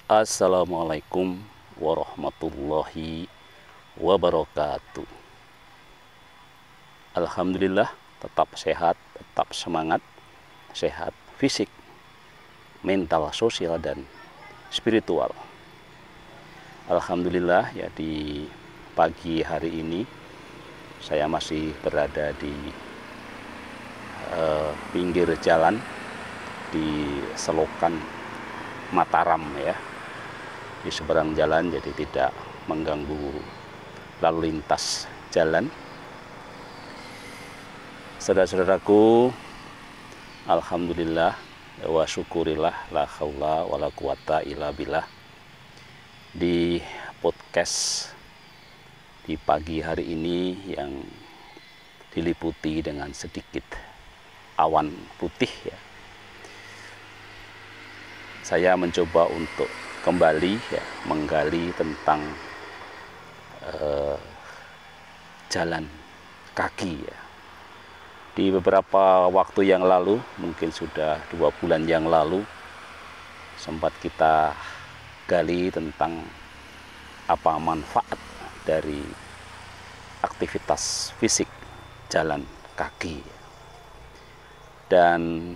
Assalamualaikum warahmatullahi wabarakatuh. Alhamdulillah, tetap sehat, tetap semangat, sehat fisik, mental, sosial, dan spiritual. Alhamdulillah, ya, di pagi hari ini saya masih berada di pinggir jalan di selokan Mataram, ya, di seberang jalan, jadi tidak mengganggu lalu lintas jalan. Saudara-saudaraku, alhamdulillah wa syukurillah, la haula wala quwata illa billah. Di podcast di pagi hari ini yang diliputi dengan sedikit awan putih, ya, saya mencoba untuk kembali, ya, menggali tentang jalan kaki, ya. Di beberapa waktu yang lalu, mungkin sudah 2 bulan yang lalu, sempat kita gali tentang apa manfaat dari aktivitas fisik jalan kaki. Dan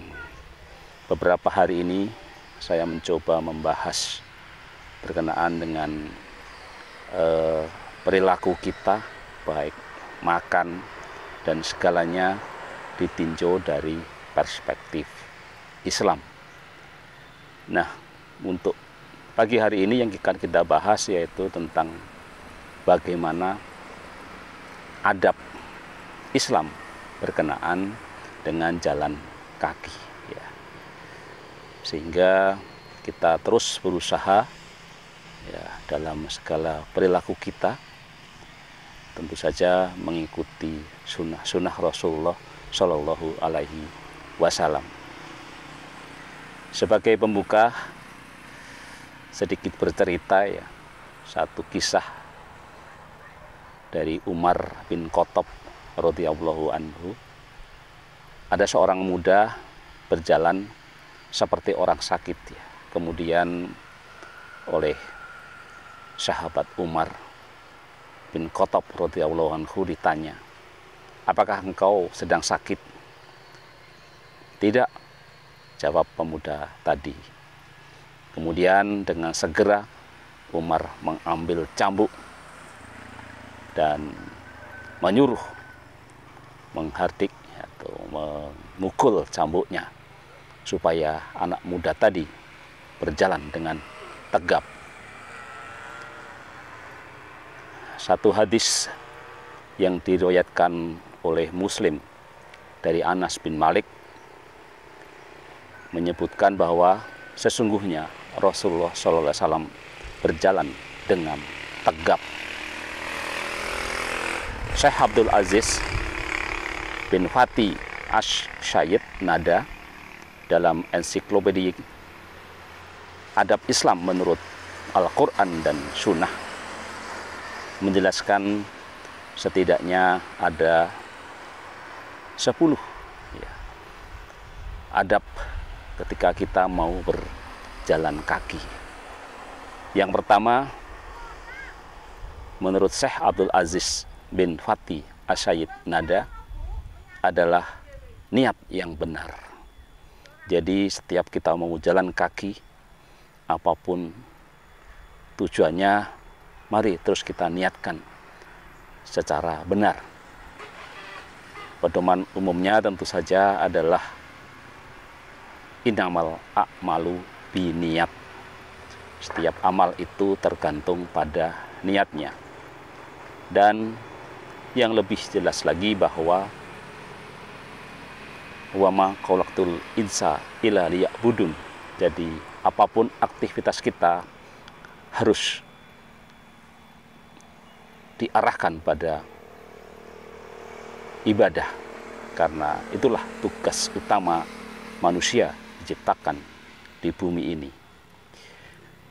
beberapa hari ini saya mencoba membahas berkenaan dengan perilaku kita, baik makan dan segalanya ditinjau dari perspektif Islam. Nah, untuk pagi hari ini yang akan kita bahas yaitu tentang bagaimana adab Islam berkenaan dengan jalan kaki. Sehingga kita terus berusaha, ya, dalam segala perilaku kita tentu saja mengikuti sunnah Rasulullah Shallallahu Alaihi Wasallam. Sebagai pembuka, sedikit bercerita, ya, satu kisah dari Umar bin Khattab radhiyallahu anhu. Ada seorang muda berjalan seperti orang sakit, ya. Kemudian oleh sahabat Umar bin Khattab radhiyallahu anhu ditanya, "Apakah engkau sedang sakit?" "Tidak," jawab pemuda tadi. Kemudian dengan segera Umar mengambil cambuk dan menyuruh menghardik atau memukul cambuknya supaya anak muda tadi berjalan dengan tegap. Satu hadis yang diriwayatkan oleh Muslim dari Anas bin Malik menyebutkan bahwa sesungguhnya Rasulullah SAW berjalan dengan tegap. Syekh Abdul Aziz bin Fatih Asy-Syaid Nada dalam ensiklopedia Adab Islam menurut Al-Quran dan Sunnah menjelaskan setidaknya ada 10, ya, adab ketika kita mau berjalan kaki. Yang pertama, menurut Syekh Abdul Aziz bin Fatih Asy-Syaid Nada, adalah niat yang benar. Jadi setiap kita mau jalan kaki, apapun tujuannya, mari terus kita niatkan secara benar. Pedoman umumnya tentu saja adalah innamal a'malu biniyat. Setiap amal itu tergantung pada niatnya. Dan yang lebih jelas lagi bahwa wa ma khalaqtul insa illa liya'budun. Jadi apapun aktivitas kita harus diarahkan pada ibadah, karena itulah tugas utama manusia diciptakan di bumi ini.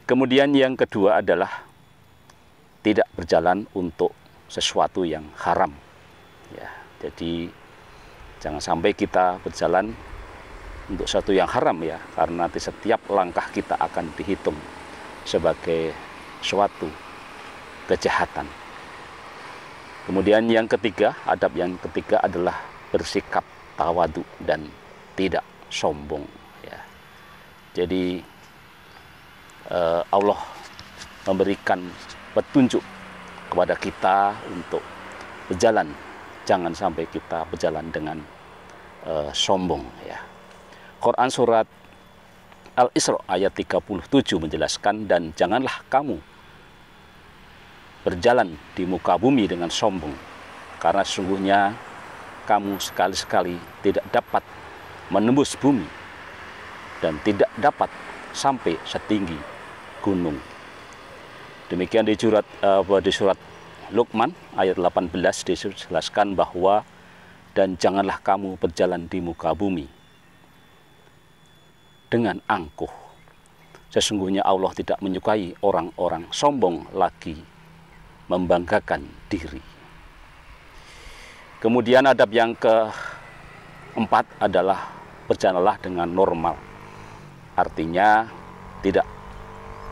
Kemudian yang kedua adalah tidak berjalan untuk sesuatu yang haram, ya. Jadi jangan sampai kita berjalan untuk sesuatu yang haram, ya, karena nanti setiap langkah kita akan dihitung sebagai suatu kejahatan. Kemudian yang ketiga, adab yang ketiga adalah bersikap tawadu dan tidak sombong. Ya. Jadi Allah memberikan petunjuk kepada kita untuk berjalan, jangan sampai kita berjalan dengan sombong. Ya. Quran surat Al-Isra ayat 37 menjelaskan, dan janganlah kamu berjalan di muka bumi dengan sombong, karena sesungguhnya kamu sekali-sekali tidak dapat menembus bumi dan tidak dapat sampai setinggi gunung. Demikian di surat Luqman ayat 18 dijelaskan bahwa, dan janganlah kamu berjalan di muka bumi dengan angkuh. Sesungguhnya Allah tidak menyukai orang-orang sombong lagi membanggakan diri. Kemudian adab yang keempat adalah berjalanlah dengan normal. Artinya tidak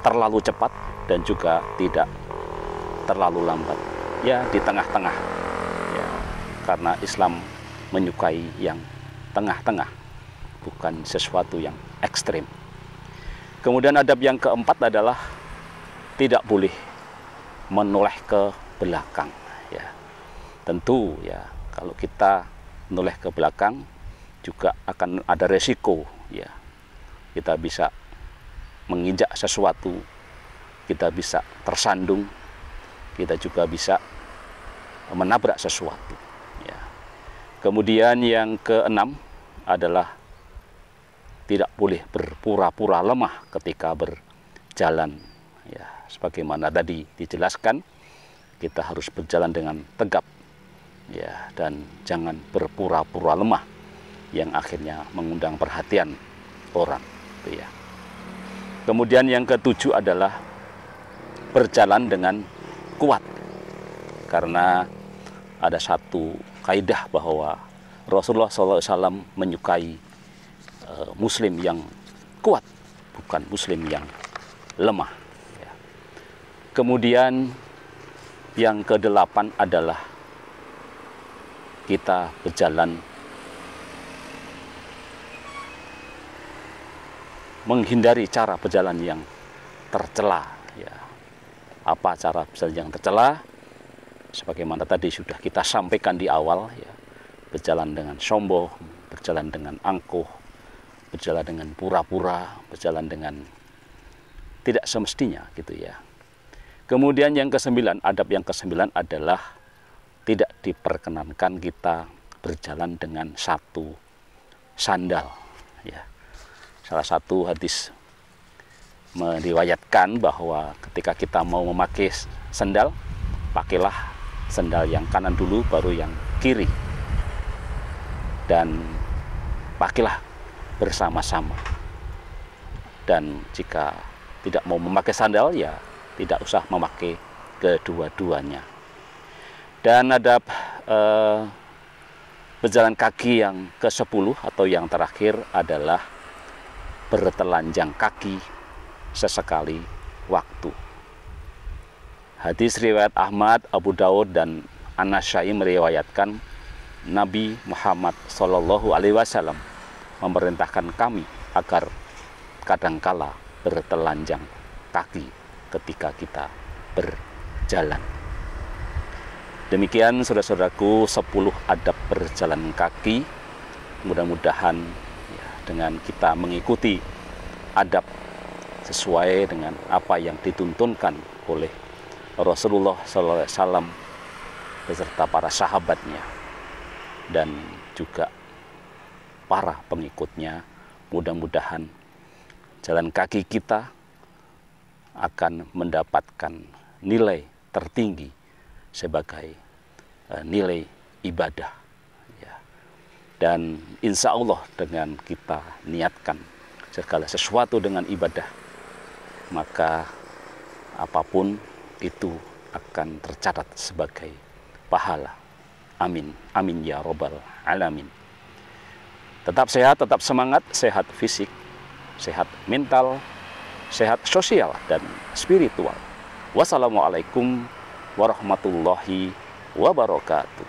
terlalu cepat dan juga tidak terlalu lambat. Ya, di tengah-tengah. Ya, karena Islam menyukai yang tengah-tengah, bukan sesuatu yang ekstrim. Kemudian adab yang keempat adalah tidak boleh menoleh ke belakang. Ya, tentu ya, kalau kita menoleh ke belakang juga akan ada resiko. Ya, kita bisa menginjak sesuatu, kita bisa tersandung, kita juga bisa menabrak sesuatu. Ya. Kemudian yang keenam adalah tidak boleh berpura-pura lemah ketika berjalan. Ya, sebagaimana tadi dijelaskan, kita harus berjalan dengan tegap, ya, dan jangan berpura-pura lemah yang akhirnya mengundang perhatian orang. Itu ya. Kemudian yang ketujuh adalah berjalan dengan kuat, karena ada satu kaidah bahwa Rasulullah SAW menyukai muslim yang kuat, bukan muslim yang lemah. Ya. Kemudian yang kedelapan adalah kita berjalan menghindari cara berjalan yang tercela. Ya. Apa cara berjalan yang tercela? Sebagaimana tadi sudah kita sampaikan di awal, ya. Berjalan dengan sombong, berjalan dengan angkuh, berjalan dengan pura-pura, berjalan dengan tidak semestinya, gitu ya. Kemudian yang kesembilan, adab yang kesembilan adalah tidak diperkenankan kita berjalan dengan satu sandal. Ya. Salah satu hadis meriwayatkan bahwa ketika kita mau memakai sandal, pakailah sandal yang kanan dulu, baru yang kiri. Dan pakailah bersama-sama. Dan jika tidak mau memakai sandal, ya tidak usah memakai kedua-duanya. Dan adab berjalan kaki yang ke-10 atau yang terakhir adalah bertelanjang kaki sesekali waktu. Hadis riwayat Ahmad, Abu Daud, dan An-Nasa'i meriwayatkan Nabi Muhammad SAW memerintahkan kami agar kadangkala bertelanjang kaki ketika kita berjalan. Demikian saudara-saudaraku 10 adab berjalan kaki. Mudah-mudahan ya, dengan kita mengikuti adab sesuai dengan apa yang dituntunkan oleh Rasulullah SAW beserta para sahabatnya dan juga para pengikutnya, mudah-mudahan jalan kaki kita akan mendapatkan nilai tertinggi sebagai nilai ibadah. Ya. Dan insya Allah dengan kita niatkan segala sesuatu dengan ibadah, maka apapun itu akan tercatat sebagai pahala. Amin. Amin ya robbal alamin. Tetap sehat, tetap semangat, sehat fisik, sehat mental, sehat sosial dan spiritual. Wassalamualaikum warahmatullahi wabarakatuh.